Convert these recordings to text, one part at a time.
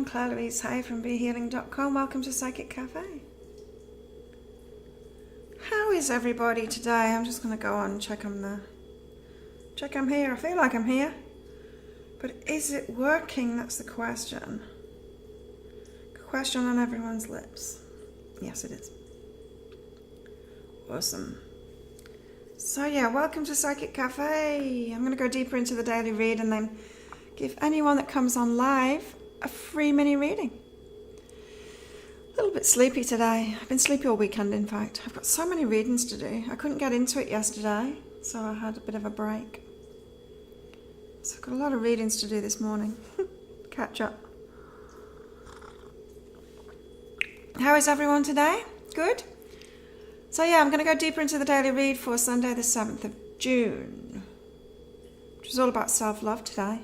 I'm Claire Louise Hay from BeHealing.com. Welcome to Psychic Cafe. How is everybody today? I'm just going to go on and check I'm here. I feel like I'm here. But is it working? That's the question. Question on everyone's lips. Yes, it is. Awesome. So yeah, welcome to Psychic Cafe. I'm going to go deeper into the daily read and then give anyone that comes on live a free mini reading. A little bit sleepy today. I've been sleepy all weekend, in fact. I've got so many readings to do. I couldn't get into it yesterday, so I had a bit of a break. So I've got a lot of readings to do this morning. Catch up. How is everyone today? Good? So yeah, I'm going to go deeper into the daily read for Sunday the 7th of June, which is all about self-love today.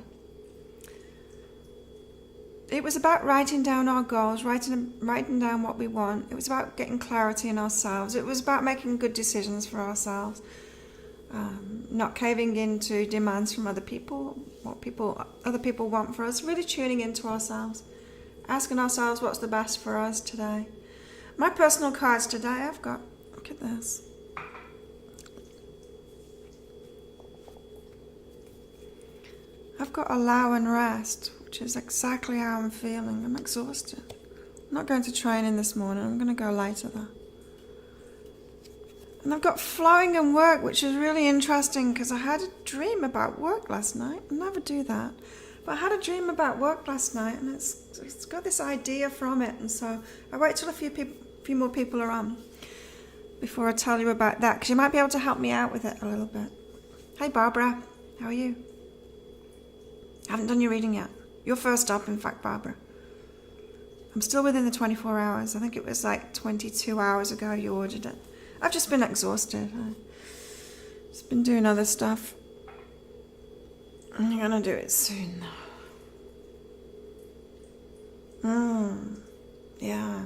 It was about writing down our goals, writing down what we want. It was about getting clarity in ourselves. It was about making good decisions for ourselves, not caving into demands from other people, what other people want for us, really tuning into ourselves, asking ourselves what's the best for us today. My personal cards today, I've got, look at this. I've got allow and rest, which is exactly how I'm feeling. I'm exhausted. I'm not going to training this morning. I'm going to go later though. And I've got flowing and work, which is really interesting because I had a dream about work last night. I never do that. But I had a dream about work last night and it's got this idea from it. And so I wait till a few more people are on before I tell you about that, because you might be able to help me out with it a little bit. Hey Barbara, how are you? Haven't done your reading yet. You're first up, in fact, Barbara. I'm still within the 24 hours. I think it was like 22 hours ago you ordered it. I've just been exhausted. I've just been doing other stuff. I'm going to do it soon. Yeah.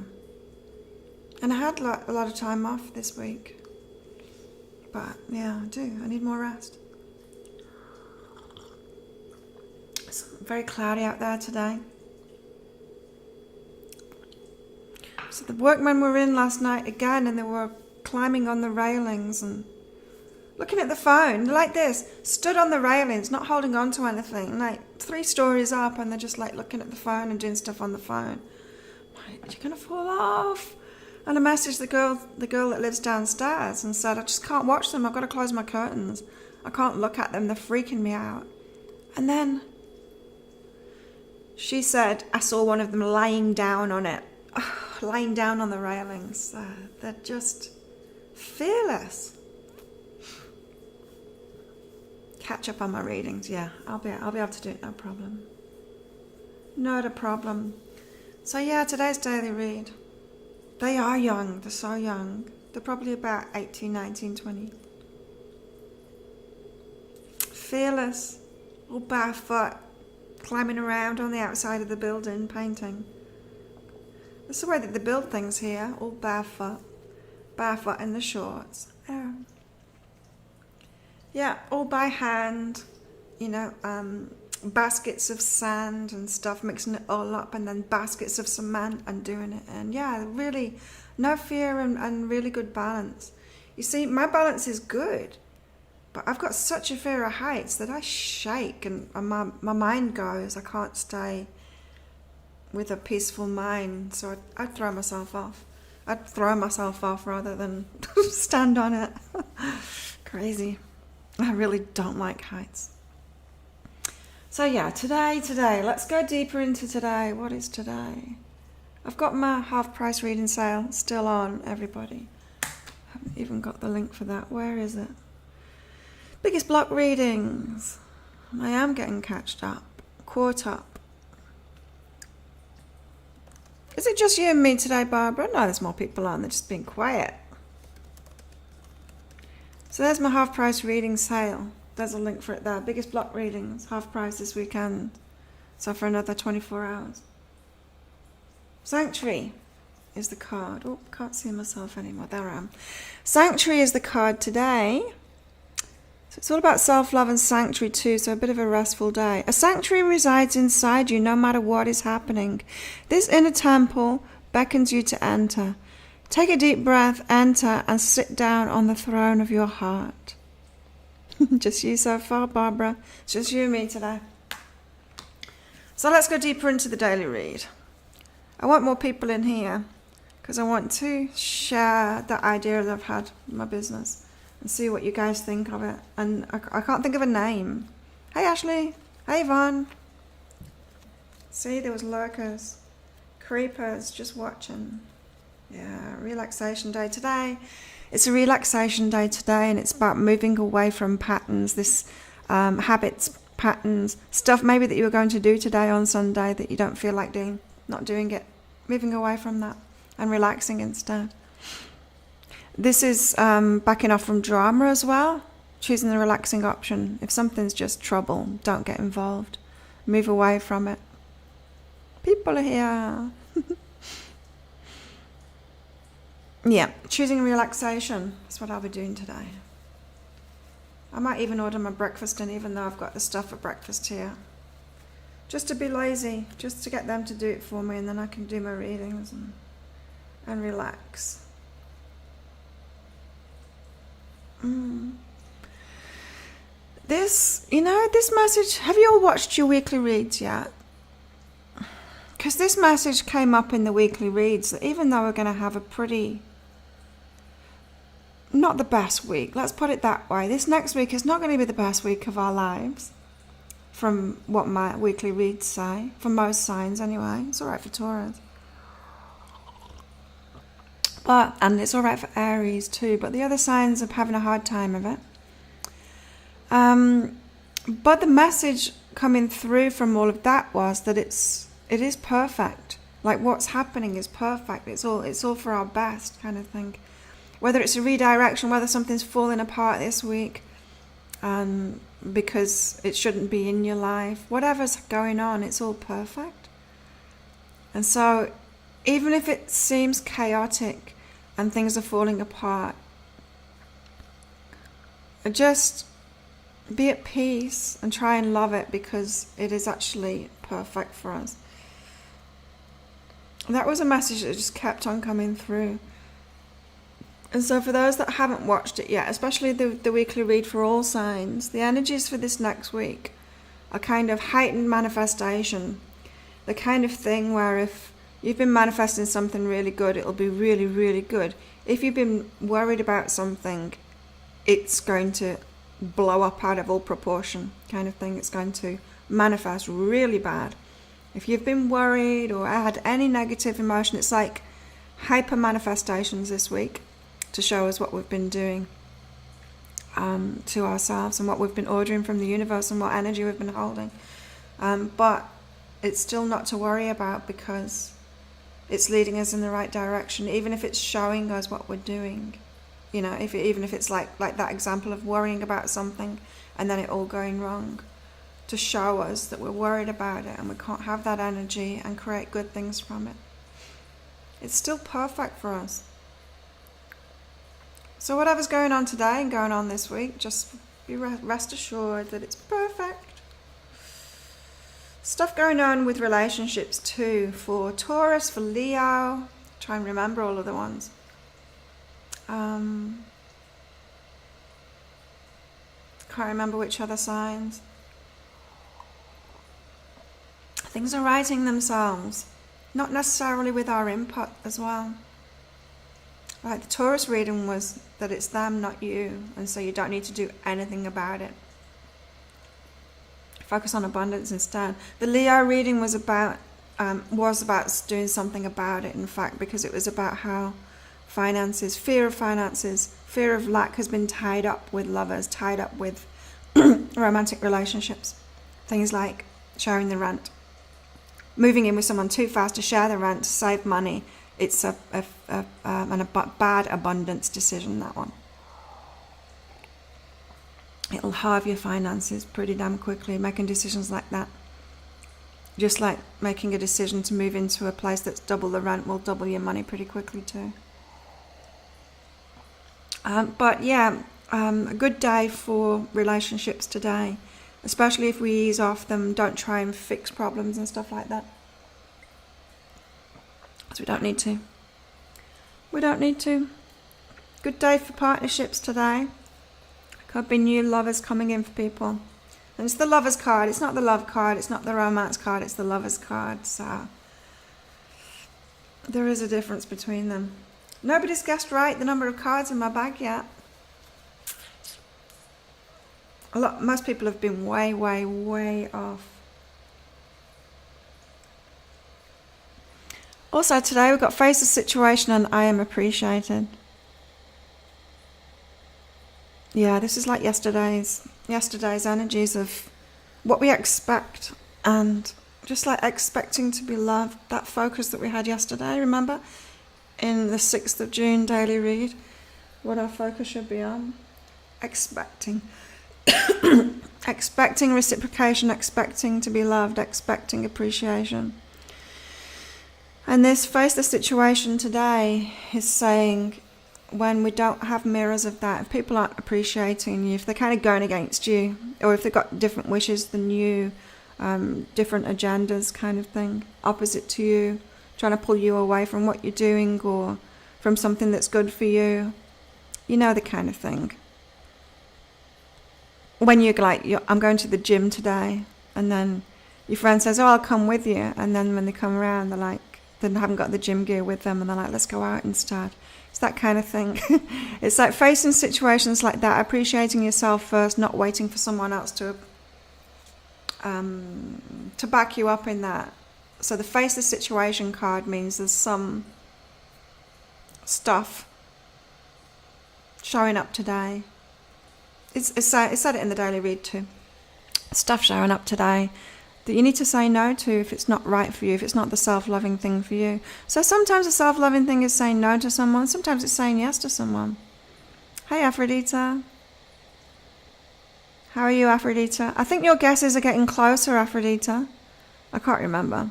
And I had a lot of time off this week. But yeah, I do. I need more rest. It's very cloudy out there today. So the workmen were in last night again and they were climbing on the railings and looking at the phone like this, stood on the railings, not holding on to anything, like 3 stories up, and they're just like looking at the phone and doing stuff on the phone. Like, you're going to fall off. And I messaged the girl that lives downstairs and said, I just can't watch them. I've got to close my curtains. I can't look at them. They're freaking me out. And then she said, I saw one of them lying down on it, lying down on the railings. They're just fearless. Catch up on my readings. Yeah, I'll be able to do it. No problem. Not a problem. So yeah, today's daily read. They are young. They're so young. They're probably about 18, 19, 20. Fearless, all barefoot, climbing around on the outside of the building, painting. That's the way that they build things here, all barefoot in the shorts. Yeah, all by hand, baskets of sand and stuff, mixing it all up, and then baskets of cement and doing it. And yeah, really no fear and really good balance. You see, my balance is good, but I've got such a fear of heights that I shake and my mind goes. I can't stay with a peaceful mind, so I'd throw myself off. I'd throw myself off rather than stand on it. Crazy. I really don't like heights. So yeah, today, let's go deeper into today. What is today? I've got my half-price reading sale still on, everybody. Haven't even got the link for that. Where is it? Biggest block readings. I am getting caught up. Is it just you and me today, Barbara? No, there's more people on. They're just being quiet. So there's my half-price reading sale. There's a link for it there. Biggest block readings, half price this weekend. So for another 24 hours. Sanctuary is the card. Oh, can't see myself anymore. There I am. Sanctuary is the card today. So it's all about self-love and sanctuary too, so a bit of a restful day. A sanctuary resides inside you no matter what is happening. This inner temple beckons you to enter. Take a deep breath, enter, and sit down on the throne of your heart. Just you so far, Barbara. It's just you and me today. So let's go deeper into the daily read. I want more people in here because I want to share that idea that I've had in my business and see what you guys think of it. And I can't think of a name. Hey, Ashley. Hey, Yvonne. See, there was lurkers, creepers just watching. Yeah, relaxation day today. It's a relaxation day today, and it's about moving away from patterns, this habits, patterns, stuff maybe that you were going to do today on Sunday that you don't feel like doing, not doing it, moving away from that and relaxing instead. This is backing off from drama as well, choosing the relaxing option. If something's just trouble, don't get involved. Move away from it. People are here. Yeah, choosing relaxation. That's what I'll be doing today. I might even order my breakfast in, even though I've got the stuff for breakfast here. Just to be lazy, just to get them to do it for me, and then I can do my readings and relax. This message, have you all watched your weekly reads yet? Because this message came up in the weekly reads, that even though we're going to have a pretty, not the best week, let's put it that way. This next week is not going to be the best week of our lives, from what my weekly reads say, for most signs anyway. It's all right for Taurus. And it's all right for Aries too, but the other signs are having a hard time of it. But the message coming through from all of that was that it is perfect. Like what's happening is perfect. It's all for our best kind of thing. Whether it's a redirection, whether something's falling apart this week, because it shouldn't be in your life, whatever's going on, it's all perfect. And so even if it seems chaotic and things are falling apart, just be at peace and try and love it, because it is actually perfect for us. That was a message that just kept on coming through. And so for those that haven't watched it yet, especially the weekly read for all signs, the energies for this next week are kind of heightened manifestation. The kind of thing where if you've been manifesting something really good, it'll be really, really good. If you've been worried about something, it's going to blow up out of all proportion kind of thing. It's going to manifest really bad. If you've been worried or had any negative emotion, it's like hyper manifestations this week to show us what we've been doing to ourselves and what we've been ordering from the universe and what energy we've been holding. But it's still not to worry about, because it's leading us in the right direction, even if it's showing us what we're doing. You know, even if it's like that example of worrying about something and then it all going wrong, to show us that we're worried about it and we can't have that energy and create good things from it. It's still perfect for us. So whatever's going on today and going on this week, just be rest assured that it's perfect. Stuff going on with relationships too, for Taurus, for Leo. Try and remember all of the ones. Can't remember which other signs. Things are righting themselves, not necessarily with our input as well. Right, the Taurus reading was that it's them, not you, and so you don't need to do anything about it. Focus on abundance instead. The Leo reading was about doing something about it, in fact, because it was about how fear of lack has been tied up with lovers, tied up with romantic relationships. Things like sharing the rent, moving in with someone too fast to share the rent to save money. It's a bad abundance decision, that one. It'll halve your finances pretty damn quickly, making decisions like that. Just like making a decision to move into a place that's double the rent will double your money pretty quickly too. But yeah, a good day for relationships today, especially if we ease off them, don't try and fix problems and stuff like that. Because we don't need to. We don't need to. Good day for partnerships today. Could be new lovers coming in for people. And it's the Lovers card. It's not the love card. It's not the romance card. It's the Lovers card. So there is a difference between them. Nobody's guessed right the number of cards in my bag yet. Most people have been way, way, way off. Also today we've got face the situation and I am appreciated. Yeah, this is like yesterday's energies of what we expect, and just like expecting to be loved, that focus that we had yesterday, remember? In the 6th of June daily read, what our focus should be on. Expecting. Expecting reciprocation, expecting to be loved, expecting appreciation. And this face the situation today is saying, when we don't have mirrors of that, if people aren't appreciating you, if they're kind of going against you, or if they've got different wishes than you, different agendas kind of thing, opposite to you, trying to pull you away from what you're doing or from something that's good for you, you know, the kind of thing. When you're like, I'm going to the gym today, and then your friend says, oh, I'll come with you, and then when they come around, they're like, they haven't got the gym gear with them, and they're like, let's go out instead. It's that kind of thing. It's like facing situations like that, appreciating yourself first, not waiting for someone else to back you up in that. So the face the situation card means there's some stuff showing up today. It said it in the daily read too. Stuff showing up today that you need to say no to if it's not right for you, if it's not the self-loving thing for you. So sometimes the self-loving thing is saying no to someone, sometimes it's saying yes to someone. Hey Aphrodite. How are you, Aphrodite? I think your guesses are getting closer, Aphrodite. I can't remember.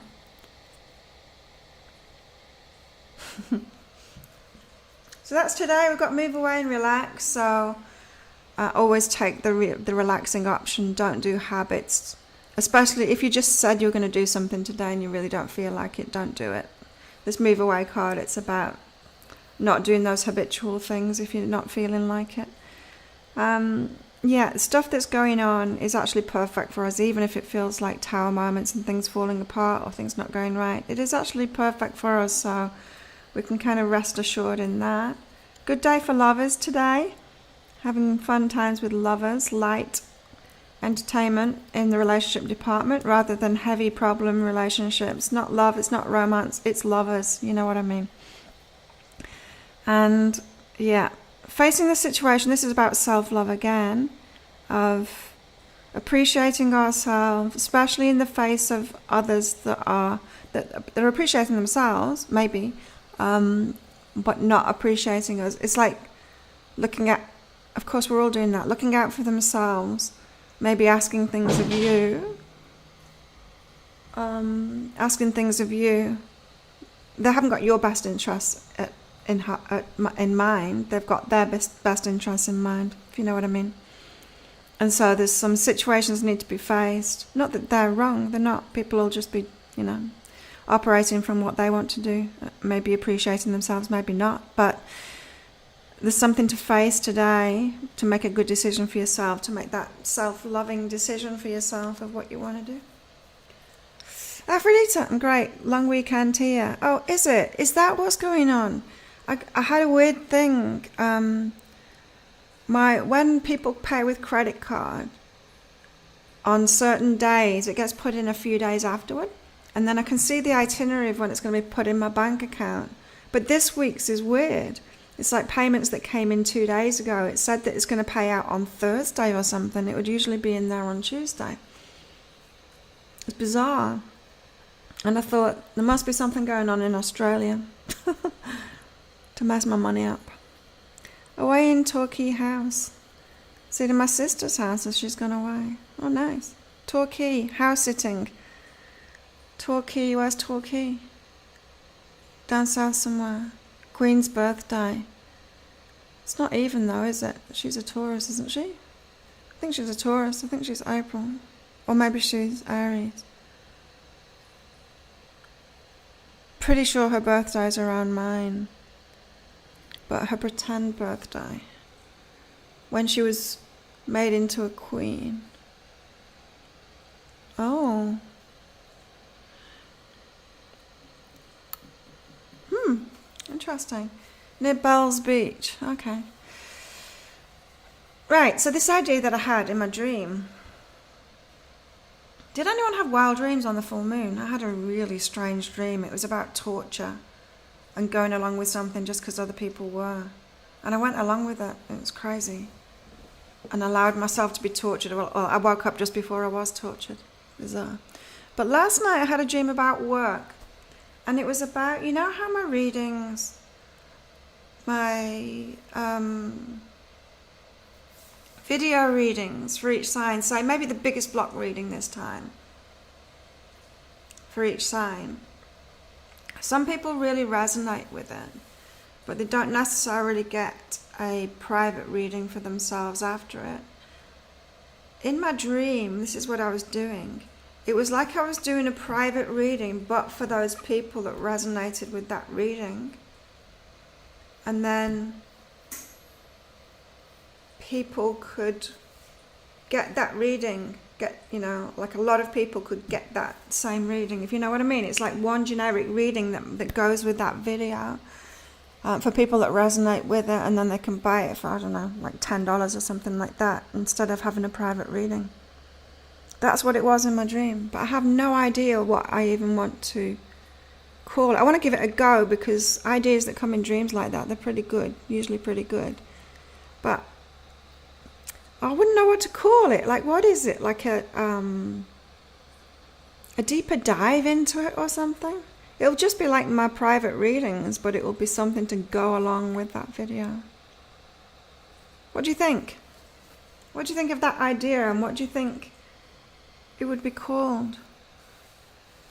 So that's today. We've got move away and relax. So always take the relaxing option. Don't do habits. Especially if you just said you're going to do something today and you really don't feel like it, don't do it. This move away card, it's about not doing those habitual things if you're not feeling like it. Yeah, stuff that's going on is actually perfect for us, even if it feels like tower moments and things falling apart or things not going right. It is actually perfect for us, so we can kind of rest assured in that. Good day for lovers today. Having fun times with lovers, light entertainment in the relationship department rather than heavy problem relationships. Not love, it's not romance, it's lovers, you know what I mean. And yeah, facing the situation, this is about self-love again, of appreciating ourselves, especially in the face of others that are appreciating themselves, maybe, but not appreciating us. It's like looking at, of course we're all doing that, looking out for themselves, maybe asking things of you, They haven't got your best interests in mind. They've got their best interests in mind, if you know what I mean. And so there's some situations need to be faced. Not that they're wrong, they're not. People will just be, operating from what they want to do, maybe appreciating themselves, maybe not. But there's something to face today to make a good decision for yourself, to make that self-loving decision for yourself of what you want to do. Aphrodite, I'm great. Long weekend here. Oh, is it? Is that what's going on? I had a weird thing. When people pay with credit card, on certain days, it gets put in a few days afterward. And then I can see the itinerary of when it's going to be put in my bank account. But this week's is weird. It's like payments that came in 2 days ago. It said that it's going to pay out on Thursday or something. It would usually be in there on Tuesday. It's bizarre. And I thought, there must be something going on in Australia to mess my money up. Away in Torquay House. See, to my sister's house as she's gone away. Oh, nice. Torquay, house sitting. Torquay, where's Torquay? Down south somewhere. Queen's birthday. It's not even though, is it? She's a Taurus, isn't she? I think she's a Taurus. I think she's April. Or maybe she's Aries. Pretty sure her birthday's around mine. But her pretend birthday, when she was made into a queen. Oh. Interesting. Near Bells Beach. Okay. Right, so this idea that I had in my dream. Did anyone have wild dreams on the full moon? I had a really strange dream. It was about torture and going along with something just because other people were. And I went along with it. It was crazy. And allowed myself to be tortured. Well, I woke up just before I was tortured. Bizarre. But last night I had a dream about work. And it was about, you know how my readings, my video readings for each sign, say maybe the biggest block reading this time for each sign. Some people really resonate with it, but they don't necessarily get a private reading for themselves after it. In my dream, this is what I was doing. It was like I was doing a private reading, but for those people that resonated with that reading. And then people could get that reading, like a lot of people could get that same reading, if you know what I mean. It's like one generic reading that goes with that video for people that resonate with it, and then they can buy it for, I don't know, like $10 or something like that, instead of having a private reading. That's what it was in my dream, but I have no idea what I even want to call it. I want to give it a go, because ideas that come in dreams like that, they're pretty good, usually pretty good. But I wouldn't know what to call it. Like, what is it? Like a deeper dive into it or something? It'll just be like my private readings, but it will be something to go along with that video. What do you think? What do you think of that idea, and what do you think it would be called?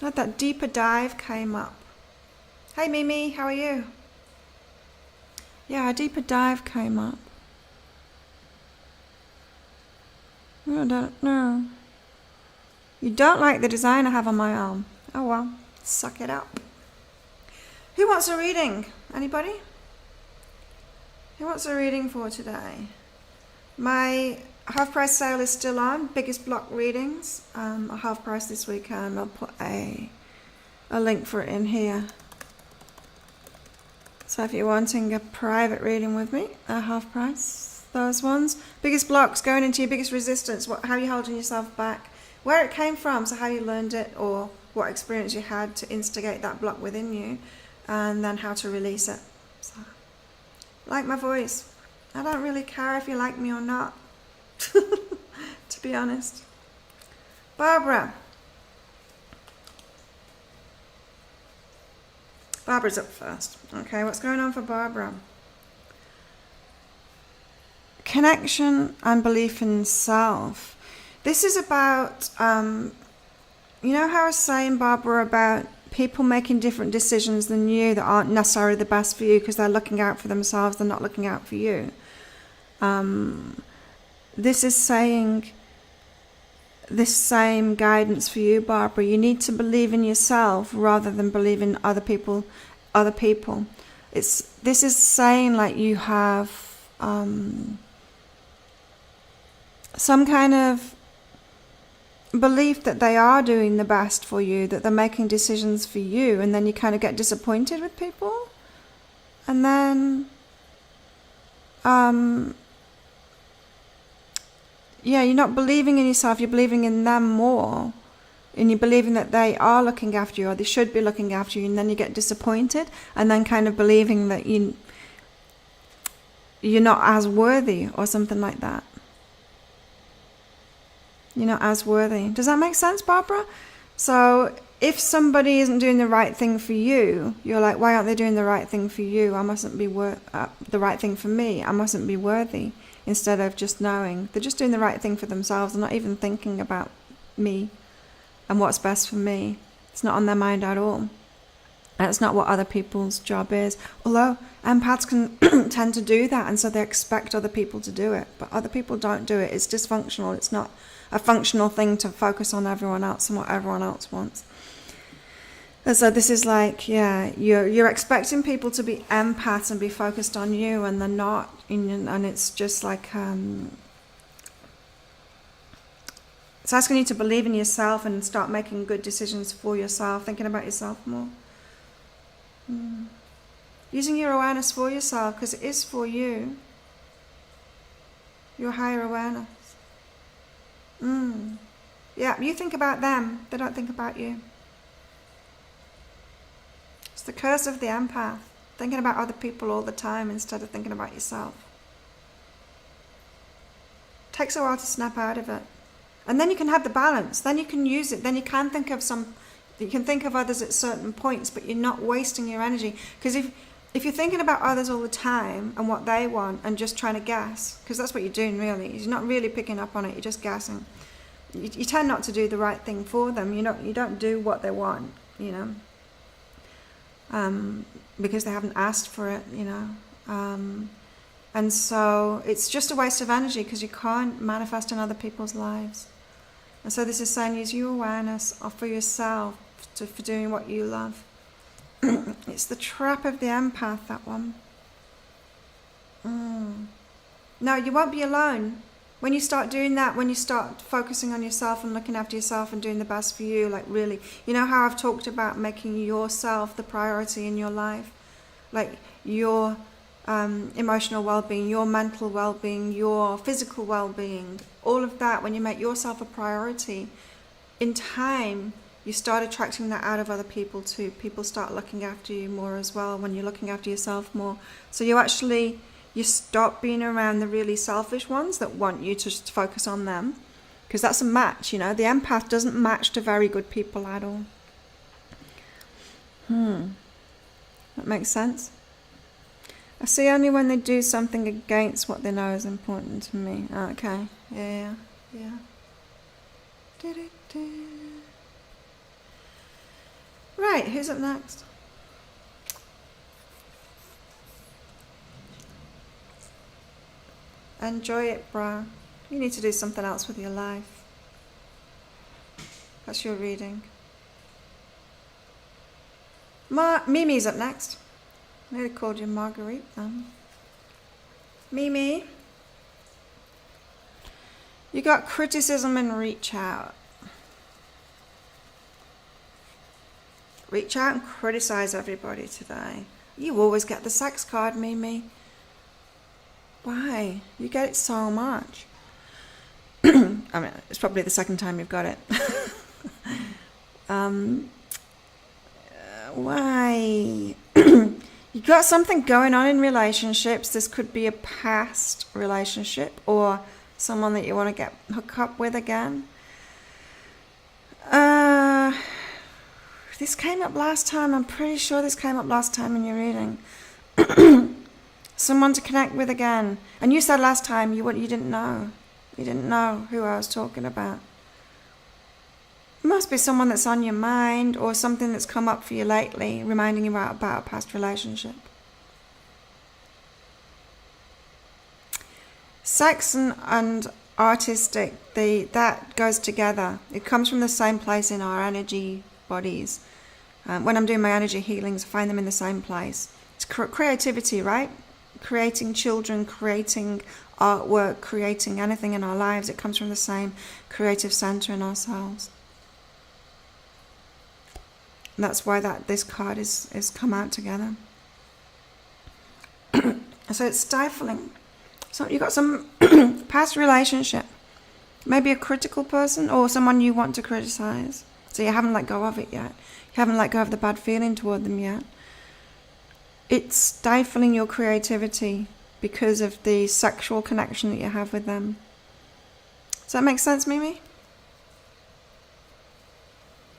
That deeper dive came up. Hey Mimi, how are you? Yeah, a deeper dive came up. I don't know. You don't like the design I have on my arm. Oh well, suck it up. Who wants a reading? Anybody? Who wants a reading for today? My half price sale is still on. Biggest block readings are half price this weekend. I'll put a link for it in here. So if you're wanting a private reading with me, half price, those ones. Biggest blocks, going into your biggest resistance, how you're holding yourself back, where it came from, so how you learned it, or what experience you had to instigate that block within you, and then how to release it. So, like my voice. I don't really care if you like me or not, to be honest. Barbara. Barbara's up first. Okay, what's going on for Barbara? Connection and belief in self. This is about, you know how I was saying, Barbara, about people making different decisions than you that aren't necessarily the best for you because they're looking out for themselves, they're not looking out for you. This is saying this same guidance for you, Barbara. You need to believe in yourself rather than believe in other people. This is saying like you have some kind of belief that they are doing the best for you, that they're making decisions for you, and then you kind of get disappointed with people, and then you're not believing in yourself, you're believing in them more, and you're believing that they are looking after you, or they should be looking after you, and then you get disappointed, and then kind of believing that you're not as worthy or something like that. You're not as worthy. Does that make sense, Barbara? So if somebody isn't doing the right thing for you, you're like, why aren't they doing the right thing for you? I mustn't be the right thing for me. I mustn't be worthy. Instead of just knowing they're just doing the right thing for themselves and not even thinking about me and what's best for me. It's not on their mind at all. That's not what other people's job is. Although empaths can tend to do that, and so they expect other people to do it. But other people don't do it. It's dysfunctional. It's not a functional thing to focus on everyone else and what everyone else wants. And so this is like, yeah, you're expecting people to be empaths and be focused on you, and they're not. And it's just like, it's asking you to believe in yourself and start making good decisions for yourself, thinking about yourself more. Using your awareness for yourself, because it is for you. Your higher awareness. Yeah, you think about them, they don't think about you. It's the curse of the empath, thinking about other people all the time instead of thinking about yourself. Takes a while to snap out of it. And then you can have the balance, then you can use it, then you can think of others at certain points, but you're not wasting your energy. Because if you're thinking about others all the time and what they want and just trying to guess, because that's what you're doing really, you're not really picking up on it, you're just guessing. You tend not to do the right thing for them. You don't do what they want, because they haven't asked for it, and so it's just a waste of energy because you can't manifest in other people's lives. And so this is saying use your awareness for yourself for doing what you love. It's the trap of the empath, that one. No, you won't be alone. When you start doing that, when you start focusing on yourself and looking after yourself and doing the best for you, like really, you know how I've talked about making yourself the priority in your life? Like your emotional well-being, your mental well-being, your physical well-being, all of that, when you make yourself a priority, in time, you start attracting that out of other people too. People start looking after you more as well when you're looking after yourself more. So you stop being around the really selfish ones that want you to just focus on them, because that's a match, The empath doesn't match to very good people at all. That makes sense? I see only when they do something against what they know is important to me. Okay, yeah. Right, who's up next? Enjoy it, bro. You need to do something else with your life. That's your reading. Mimi's up next. I nearly called you Marguerite then. Mimi. You got criticism and reach out. Reach out and criticize everybody today. You always get the sex card, Mimi. Why? You get it so much. I mean, it's probably the second time you've got it. Why? You've got something going on in relationships. This could be a past relationship or someone that you want to hook up with again. This came up last time. I'm pretty sure this came up last time in your reading. Someone to connect with again. And you said last time you didn't know. You didn't know who I was talking about. It must be someone that's on your mind or something that's come up for you lately, reminding you about a past relationship. Sex and artistic, that goes together. It comes from the same place in our energy bodies. When I'm doing my energy healings, I find them in the same place. It's creativity, right? Creating children, creating artwork, creating anything in our lives, it comes from the same creative center in ourselves. And that's why this card is come out together. So it's stifling. So you've got some past relationship, maybe a critical person or someone you want to criticize. So you haven't let go of it yet. You haven't let go of the bad feeling toward them yet. It's stifling your creativity because of the sexual connection that you have with them. Does that make sense, Mimi?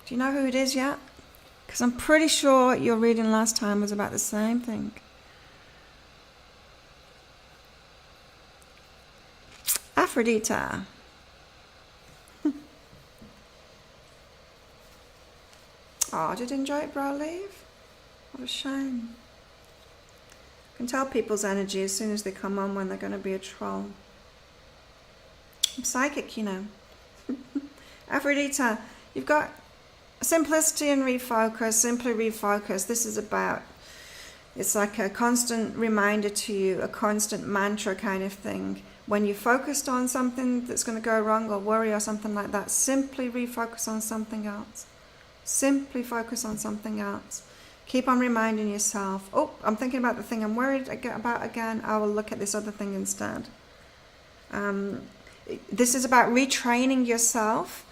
Do you know who it is yet? Because I'm pretty sure your reading last time was about the same thing. Aphrodite. Oh, did you enjoy it, bro? Leave? What a shame. I can tell people's energy as soon as they come on when they're going to be a troll. I'm psychic, you know. Aphrodite, you've got simplicity and refocus, simply refocus. This is about, it's like a constant reminder to you, a constant mantra kind of thing. When you're focused on something that's going to go wrong or worry or something like that, simply refocus on something else. Simply focus on something else. Keep on reminding yourself, oh, I'm thinking about the thing I'm worried about again. I will look at this other thing instead. This is about retraining yourself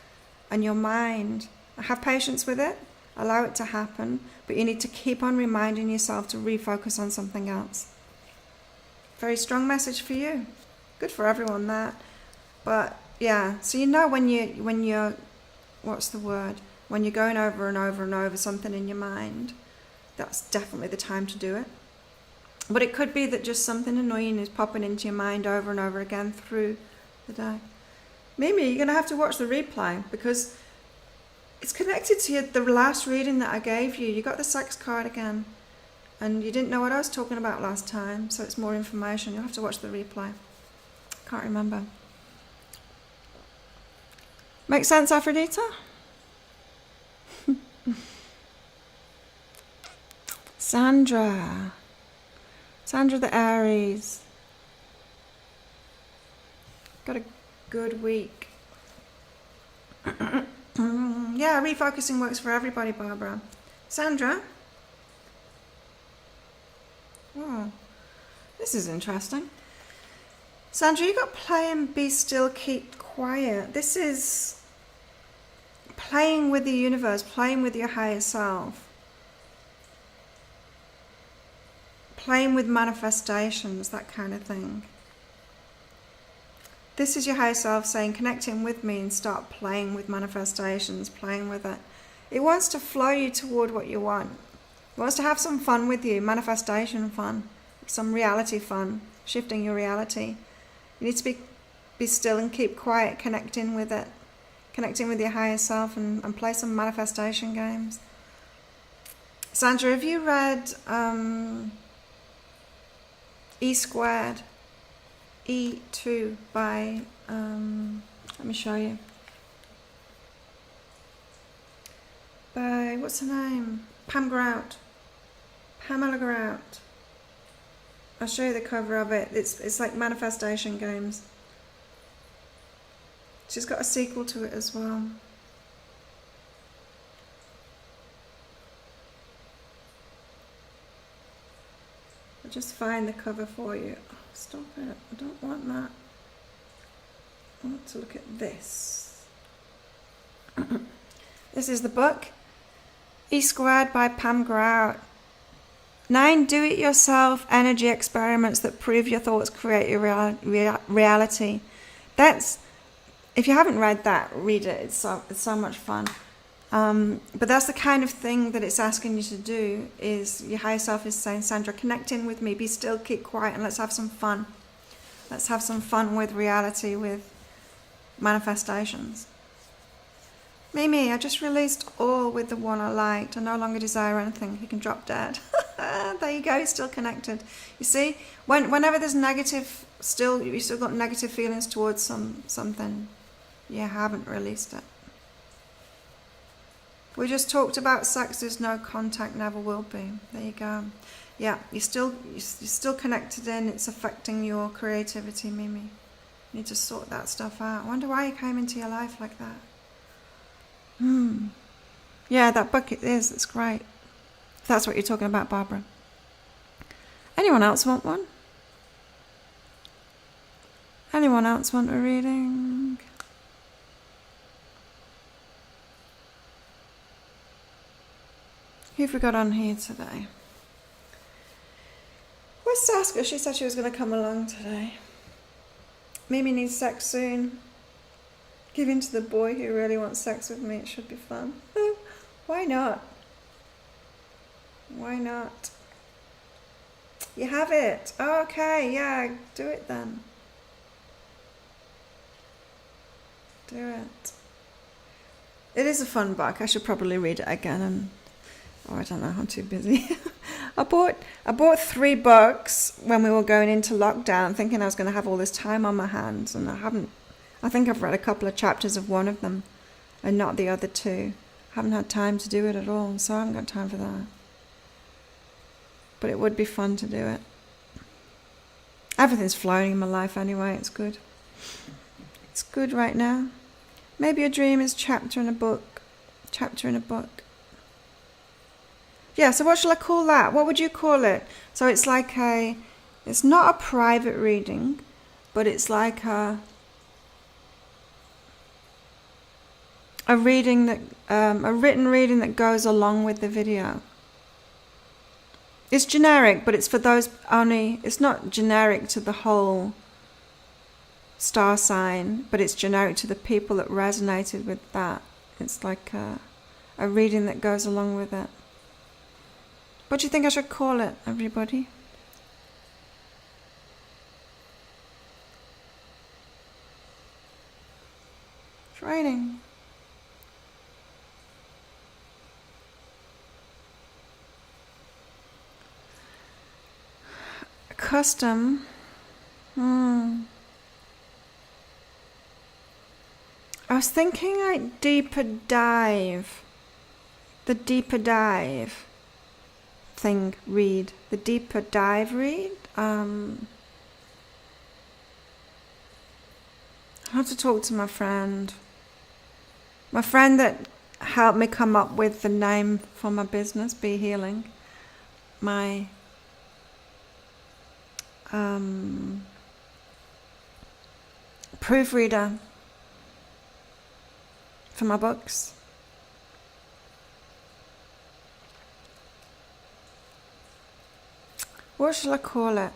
and your mind. Have patience with it. Allow it to happen. But you need to keep on reminding yourself to refocus on something else. Very strong message for you. Good for everyone, that. But yeah, so you know when you're, what's the word? When you're going over and over and over something in your mind, that's definitely the time to do it. But it could be that just something annoying is popping into your mind over and over again through the day. Maybe you're going to have to watch the replay because it's connected to the last reading that I gave you. You got the sex card again. And you didn't know what I was talking about last time, so it's more information. You'll have to watch the replay. Can't remember. Make sense, Aphrodite? Sandra the Aries. Got a good week. Yeah, refocusing works for everybody, Barbara. Sandra? Oh, this is interesting. Sandra, you got play and be still, keep quiet. This is playing with the universe, playing with your higher self. Playing with manifestations, that kind of thing. This is your higher self saying, connect in with me and start playing with manifestations, playing with it. It wants to flow you toward what you want. It wants to have some fun with you, manifestation fun, some reality fun, shifting your reality. You need to be still and keep quiet, connecting with it, connecting with your higher self and play some manifestation games. Sandra, have you read E2 by, let me show you, by, what's her name? Pamela Grout. I'll show you the cover of it. It's like manifestation games. She's got a sequel to it as well. I'll just find the cover for you. Oh, stop it. I don't want that. I want to look at this. This is the book. E2 by Pam Grout. 9 do-it-yourself energy experiments that prove your thoughts create your reality. That's, if you haven't read that, read it. It's so much fun. But that's the kind of thing that it's asking you to do. Is your higher self is saying, Sandra, connect in with me, be still, keep quiet, and let's have some fun. Let's have some fun with reality, with manifestations. Mimi, I just released all with the one I liked. I no longer desire anything. He can drop dead. There you go, he's still connected. You see, whenever there's negative, you still got negative feelings towards something, you haven't released it. We just talked about sex, there's no contact, never will be. There you go. Yeah, you're still connected in, it's affecting your creativity, Mimi. You need to sort that stuff out. I wonder why you came into your life like that. Yeah, that book it's great. If that's what you're talking about, Barbara. Anyone else want one? Anyone else want a reading? Who have we got on here today? Where's Saskia? She said she was going to come along today. Mimi needs sex soon. Give in to the boy who really wants sex with me. It should be fun. Why not? Why not? You have it. Oh, okay, yeah, do it then. Do it. It is a fun book. I should probably read it again Oh, I don't know. I'm too busy. I bought 3 books when we were going into lockdown, thinking I was going to have all this time on my hands, and I haven't. I think I've read a couple of chapters of one of them, and not the other 2. Haven't had time to do it at all, so I haven't got time for that. But it would be fun to do it. Everything's flowing in my life anyway. It's good. It's good right now. Maybe a dream is chapter in a book. Chapter in a book. Yeah, so what shall I call that? What would you call it? So it's like it's not a private reading, but it's like a reading that, a written reading that goes along with the video. It's generic, but it's for those only, it's not generic to the whole star sign, but it's generic to the people that resonated with that. It's like a reading that goes along with it. What do you think I should call it, everybody? It's raining. Custom. I was thinking like deeper dive. The deeper dive thing read. The deeper dive read. I have to talk to my friend. My friend that helped me come up with the name for my business, Be Healing. My proofreader for my books. What shall I call it?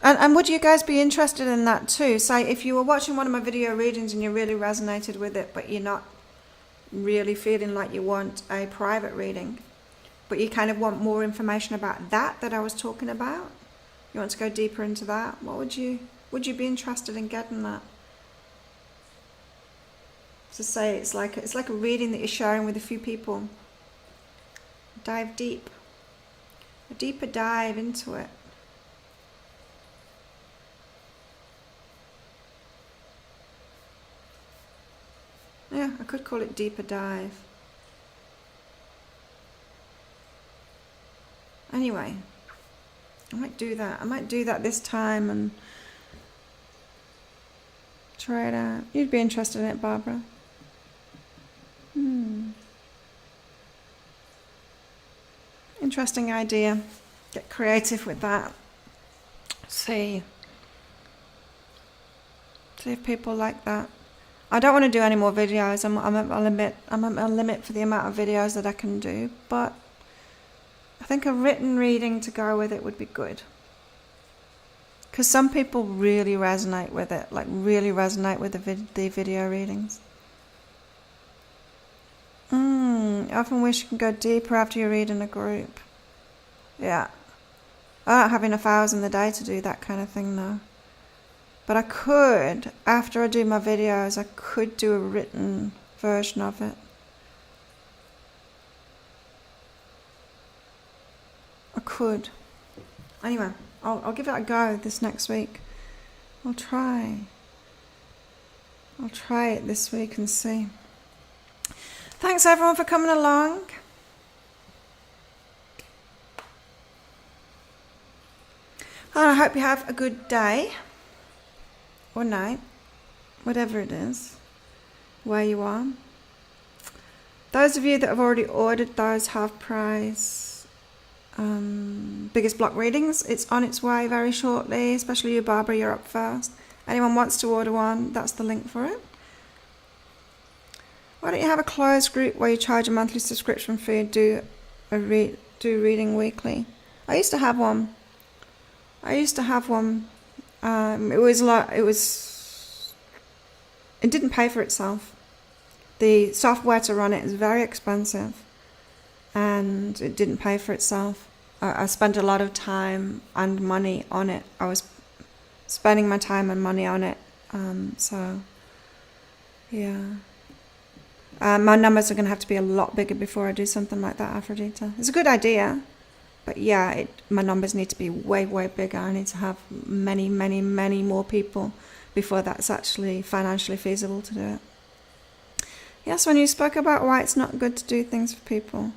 And would you guys be interested in that too? Say if you were watching one of my video readings and you really resonated with it, but you're not really feeling like you want a private reading, but you kind of want more information about that I was talking about. You want to go deeper into that. What would you be interested in getting that? So say it's like a reading that you're sharing with a few people. Dive deep. A deeper dive into it. Yeah, I could call it deeper dive. Anyway, I might do that. I might do that this time and try it out. You'd be interested in it, Barbara. Interesting idea. Get creative with that. See if people like that. I don't want to do any more videos. I'm at a limit for the amount of videos that I can do, but I think a written reading to go with it would be good. Because some people really resonate with it, like really resonate with the video readings. I often wish you could go deeper after you read in a group. Yeah. I don't have enough hours in the day to do that kind of thing though. But I could, after I do my videos, I could do a written version of it. I could. Anyway, I'll give it a go this next week. I'll try it this week and see. Thanks everyone for coming along. And I hope you have a good day or night, whatever it is, where you are. Those of you that have already ordered those half price biggest block readings, it's on its way very shortly, especially you, Barbara, you're up first. Anyone wants to order one, that's the link for it. Why don't you have a closed group where you charge a monthly subscription fee and do reading weekly? I used to have one. It didn't pay for itself. The software to run it is very expensive, and it didn't pay for itself. I spent a lot of time and money on it. I was spending my time and money on it. So, yeah. My numbers are going to have to be a lot bigger before I do something like that, Aphrodite. It's a good idea, but yeah, my numbers need to be way, way bigger. I need to have many, many, many more people before that's actually financially feasible to do it. Yes, when you spoke about why it's not good to do things for people.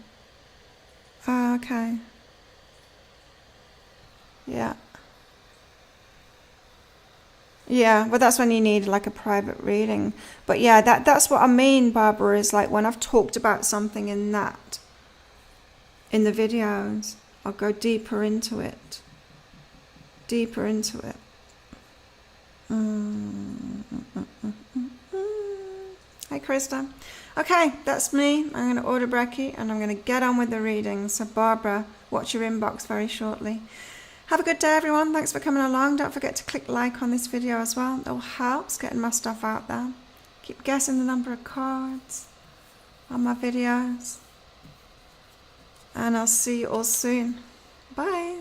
Oh, okay. Yeah. Yeah, well, that's when you need like a private reading. But yeah, that's what I mean, Barbara, is like when I've talked about something in the videos, I'll go deeper into it. Deeper into it. Hi, Krista. Okay, that's me. I'm going to order brekkie and I'm going to get on with the reading. So, Barbara, watch your inbox very shortly. Have a good day, everyone. Thanks for coming along. Don't forget to click like on this video as well. It all helps getting my stuff out there. Keep guessing the number of cards on my videos. And I'll see you all soon. Bye.